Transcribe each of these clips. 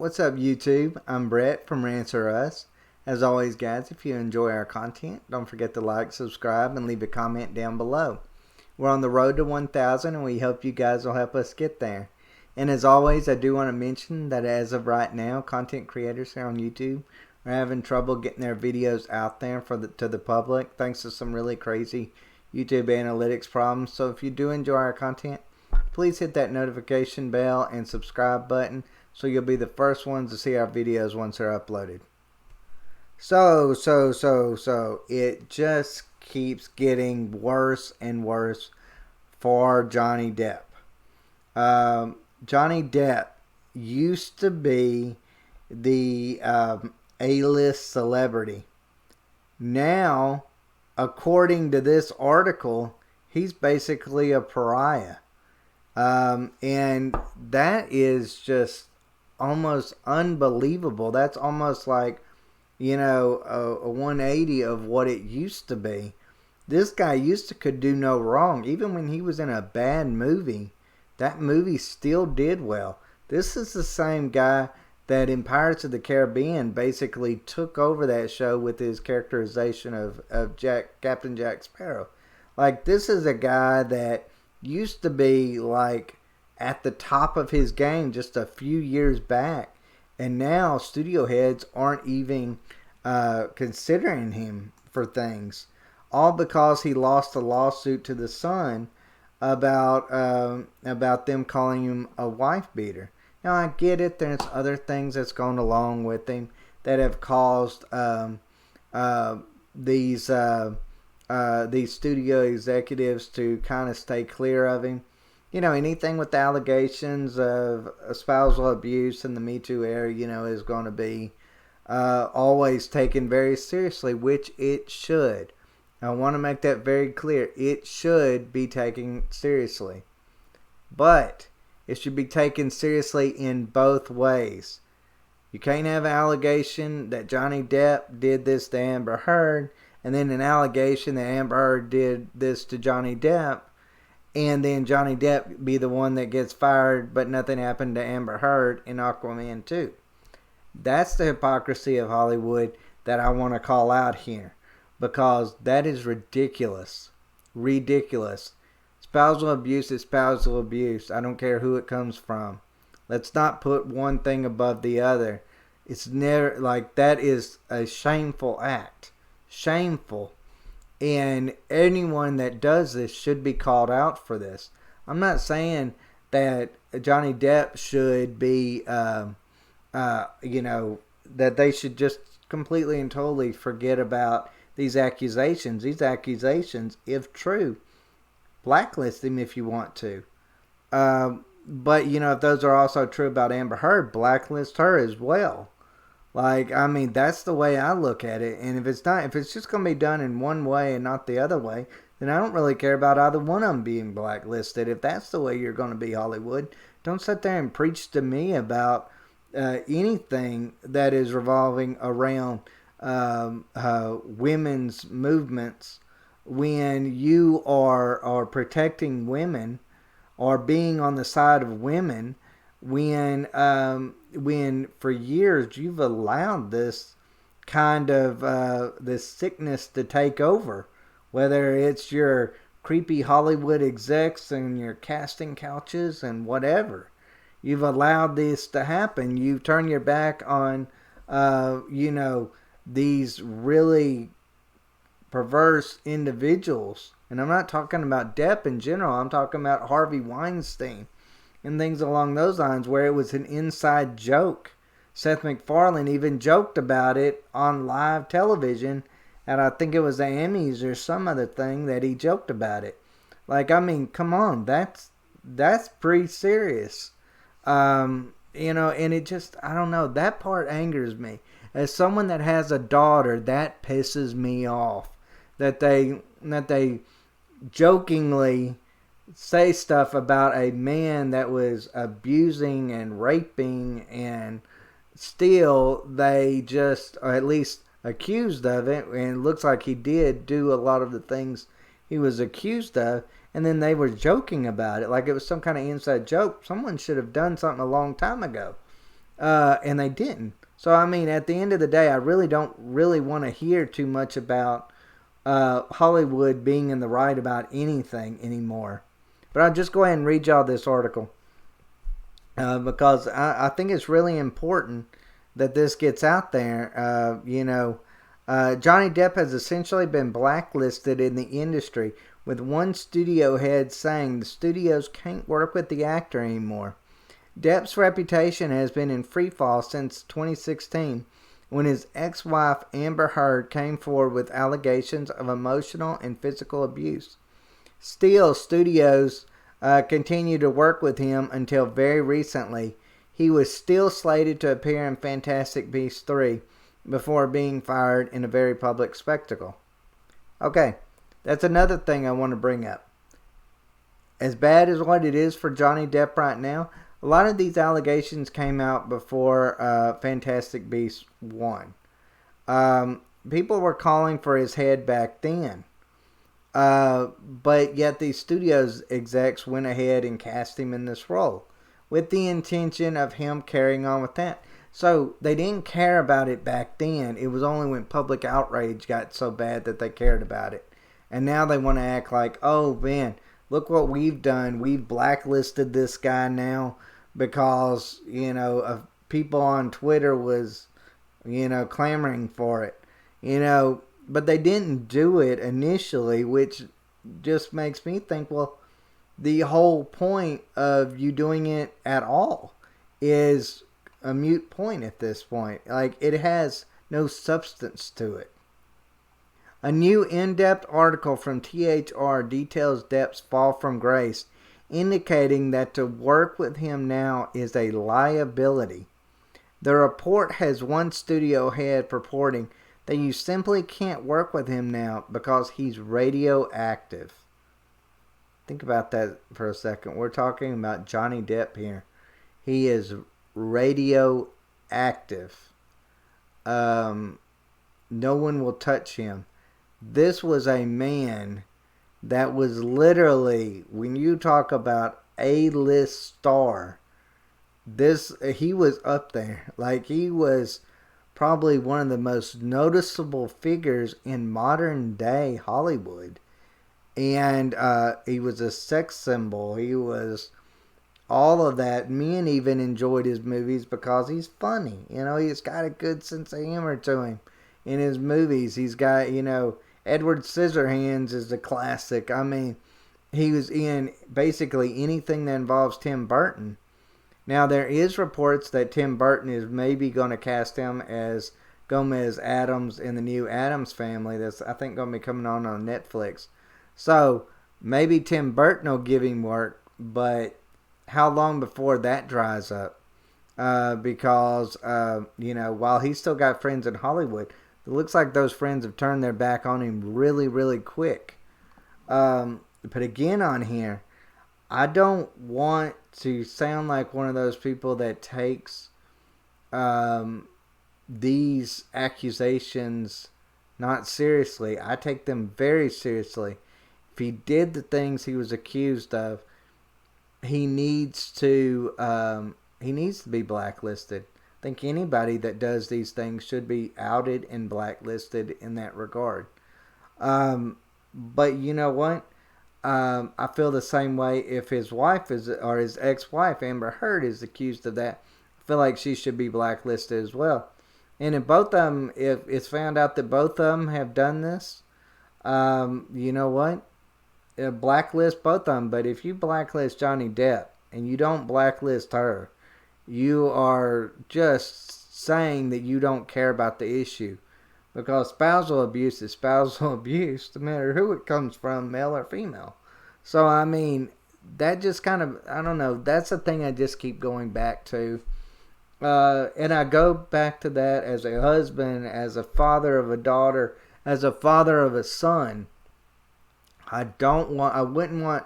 What's up, YouTube? I'm Brett from Rants. As always, guys, if you enjoy our content, don't forget to like, subscribe, and leave a comment down below. We're on the road to 1,000, and we hope you guys will help us get there. And as always, I do want to mention that as of right now, content creators here on YouTube are having trouble getting their videos out there to the public, thanks to some really crazy YouTube analytics problems. So if you do enjoy our content, please hit that notification bell and subscribe button so you'll be the first ones to see our videos once they're uploaded. So it just keeps getting worse and worse for Johnny Depp. Johnny Depp used to be the A-list celebrity. Now, according to this article, he's basically a pariah. And that is just almost unbelievable. That's almost like, you know, a 180 of what it used to be. This guy could do no wrong. Even when he was in a bad movie, that movie still did well. This is the same guy that in Pirates of the Caribbean basically took over that show with his characterization of Captain Jack Sparrow. Like, this is a guy that used to be like at the top of his game just a few years back, and now studio heads aren't even considering him for things, all because he lost a lawsuit to the Sun about them calling him a wife beater. Now, I get it. There's other things that's gone along with him that have caused these studio executives to kind of stay clear of him. You know, anything with allegations of spousal abuse in the Me Too era, you know, is going to be always taken very seriously, which it should. I want to make that very clear. It should be taken seriously. But it should be taken seriously in both ways. You can't have an allegation that Johnny Depp did this to Amber Heard, and then an allegation that Amber Heard did this to Johnny Depp, and then Johnny Depp be the one that gets fired, but nothing happened to Amber Heard in Aquaman 2. That's the hypocrisy of Hollywood that I want to call out here, because that is ridiculous. Ridiculous. Spousal abuse is spousal abuse. I don't care who it comes from. Let's not put one thing above the other. It's never like that is a shameful act. Shameful. And anyone that does this should be called out for this. I'm not saying that Johnny Depp should be, you know, that they should just completely and totally forget about these accusations. These accusations, if true, blacklist him if you want to. But, you know, if those are also true about Amber Heard, blacklist her as well. Like, I mean, that's the way I look at it. And if it's just going to be done in one way and not the other way, then I don't really care about either one of them being blacklisted. If that's the way you're going to be, Hollywood, don't sit there and preach to me about anything that is revolving around women's movements when you are protecting women or being on the side of women when for years you've allowed this kind of this sickness to take over, whether it's your creepy Hollywood execs and your casting couches and whatever. You've allowed this to happen. You've turned your back on you know, these really perverse individuals. And I'm not talking about Depp in general. I'm talking about Harvey Weinstein and things along those lines where it was an inside joke. Seth MacFarlane even joked about it on live television, and I think it was the Emmys or some other thing that he joked about it. Like, I mean, come on, that's pretty serious. You know, and it just, I don't know, that part angers me. As someone that has a daughter, that pisses me off. That they jokingly say stuff about a man that was abusing and raping, and still they just, or at least accused of it, and it looks like he did do a lot of the things he was accused of, and then they were joking about it like it was some kind of inside joke. Someone should have done something a long time ago. and they didn't. So I mean, at the end of the day, I really don't really want to hear too much about Hollywood being in the right about anything anymore. But I'll just go ahead and read y'all this article because I think it's really important that this gets out there. Johnny Depp has essentially been blacklisted in the industry, with one studio head saying the studios can't work with the actor anymore. Depp's reputation has been in freefall since 2016, when his ex-wife Amber Heard came forward with allegations of emotional and physical abuse. Still, studios continued to work with him until very recently. He was still slated to appear in Fantastic Beasts 3 before being fired in a very public spectacle. Okay, that's another thing I want to bring up. As bad as what it is for Johnny Depp right now, a lot of these allegations came out before Fantastic Beasts 1. People were calling for his head back then. But yet these studios execs went ahead and cast him in this role with the intention of him carrying on with that. So they didn't care about it back then. It was only when public outrage got so bad that they cared about it. And now they want to act like, oh man, look what we've done. We've blacklisted this guy now because, people on Twitter was, clamoring for it. But they didn't do it initially, which just makes me think, well, the whole point of you doing it at all is a moot point at this point. Like, it has no substance to it. A new in-depth article from THR details Depp's fall from grace, indicating that to work with him now is a liability. The report has one studio head purporting that you simply can't work with him now because he's radioactive. Think about that for a second. We're talking about Johnny Depp here. He is radioactive. No one will touch him. This was a man that was literally, when you talk about A-list star, he was up there. Like, he was probably one of the most noticeable figures in modern day Hollywood. And he was a sex symbol. He was all of that. Men even enjoyed his movies because he's funny. He's got a good sense of humor to him in his movies. He's got, Edward Scissorhands is a classic. I mean, he was in basically anything that involves Tim Burton. Now, there is reports that Tim Burton is maybe going to cast him as Gomez Addams in the new Addams Family. That's, I think, going to be coming on Netflix. So, maybe Tim Burton will give him work, but how long before that dries up? Because, while he's still got friends in Hollywood, it looks like those friends have turned their back on him really, really quick. But again on here, I don't want to sound like one of those people that takes these accusations not seriously. I take them very seriously. If he did the things he was accused of, he needs to be blacklisted. I think anybody that does these things should be outed and blacklisted in that regard. But you know what? I feel the same way if his wife or his ex-wife, Amber Heard, is accused of that. I feel like she should be blacklisted as well. And if both of them, if it's found out that both of them have done this, you know what? Blacklist both of them. But if you blacklist Johnny Depp and you don't blacklist her, you are just saying that you don't care about the issue. Because spousal abuse is spousal abuse, no matter who it comes from, male or female. So, I mean, that just kind of, I don't know, that's the thing I just keep going back to. And I go back to that as a husband, as a father of a daughter, as a father of a son. I wouldn't want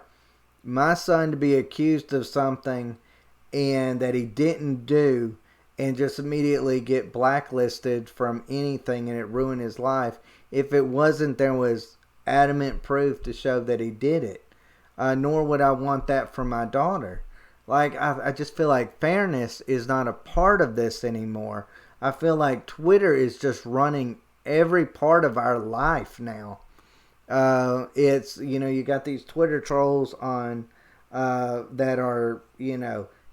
my son to be accused of something and that he didn't do, and just immediately get blacklisted from anything and it ruin his life if it wasn't there was adamant proof to show that he did it. Nor would I want that for my daughter. Like, I just feel like fairness is not a part of this anymore. I feel like Twitter is just running every part of our life now. It's, you got these Twitter trolls on that are,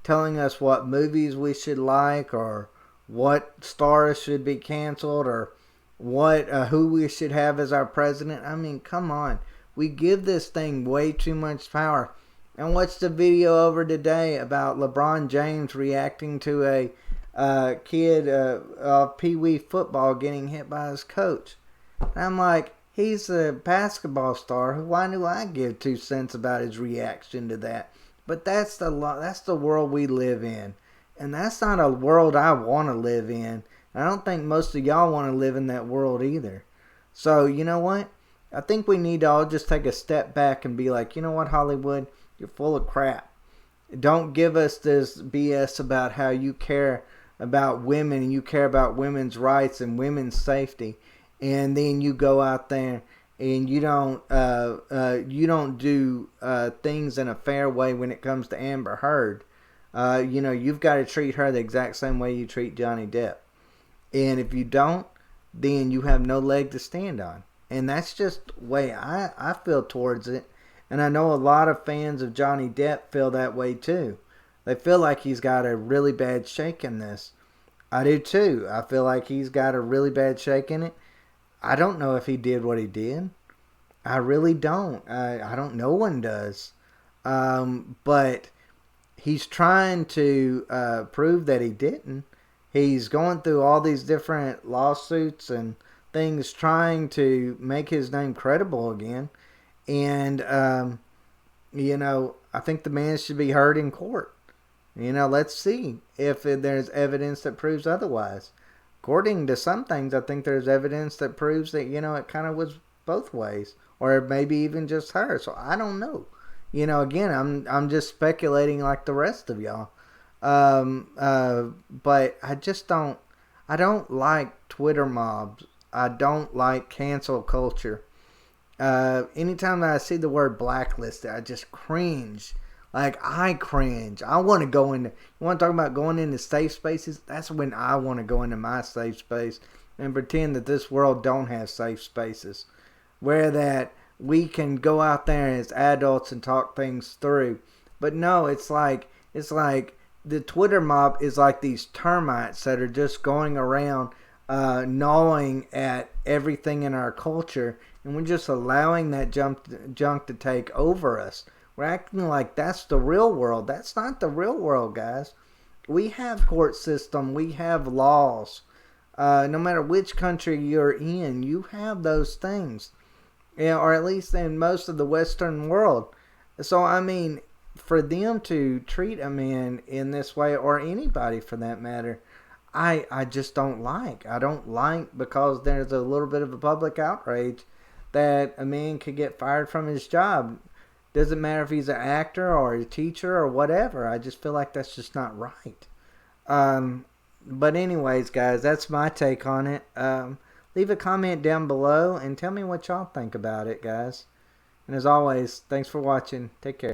telling us what movies we should like, or what stars should be canceled, or what who we should have as our president. I mean, come on. We give this thing way too much power. And what's the video over today about LeBron James reacting to a kid of Pee Wee football getting hit by his coach? And I'm like, he's a basketball star. Why do I give 2 cents about his reaction to that? But that's the world we live in, and that's not a world I want to live in. I don't think most of y'all want to live in that world either. So you know what? I think we need to all just take a step back and be like, you know what, Hollywood, you're full of crap. Don't give us this BS about how you care about women and you care about women's rights and women's safety, and then you go out there and you don't do things in a fair way when it comes to Amber Heard. You've got to treat her the exact same way you treat Johnny Depp. And if you don't, then you have no leg to stand on. And that's just the way I feel towards it. And I know a lot of fans of Johnny Depp feel that way too. They feel like he's got a really bad shake in this. I do too. I feel like he's got a really bad shake in it. I don't know if he did what he did. I really don't. I don't. No one does. But he's trying to prove that he didn't. He's going through all these different lawsuits and things trying to make his name credible again. And, I think the man should be heard in court. Let's see if there's evidence that proves otherwise. According to some things, I think there's evidence that proves that, it kind of was both ways. Or maybe even just her. So I don't know. Again, I'm just speculating like the rest of y'all. But I don't like Twitter mobs. I don't like cancel culture. Anytime that I see the word blacklisted, I just cringe. Like, I cringe. I want to go into, you want to talk about going into safe spaces? That's when I want to go into my safe space and pretend that this world don't have safe spaces. Where that we can go out there as adults and talk things through. But no, it's like the Twitter mob is like these termites that are just going around gnawing at everything in our culture, and we're just allowing that junk to take over us. We're acting like that's the real world. That's not the real world, guys. We have court system. We have laws. No matter which country you're in, you have those things. Or at least in most of the Western world. So, I mean, for them to treat a man in this way, or anybody for that matter, I just don't like. I don't like because there's a little bit of a public outrage that a man could get fired from his job. Doesn't matter if he's an actor or a teacher or whatever. I just feel like that's just not right. But anyways, guys, that's my take on it. Leave a comment down below and tell me what y'all think about it, guys. And as always, thanks for watching. Take care.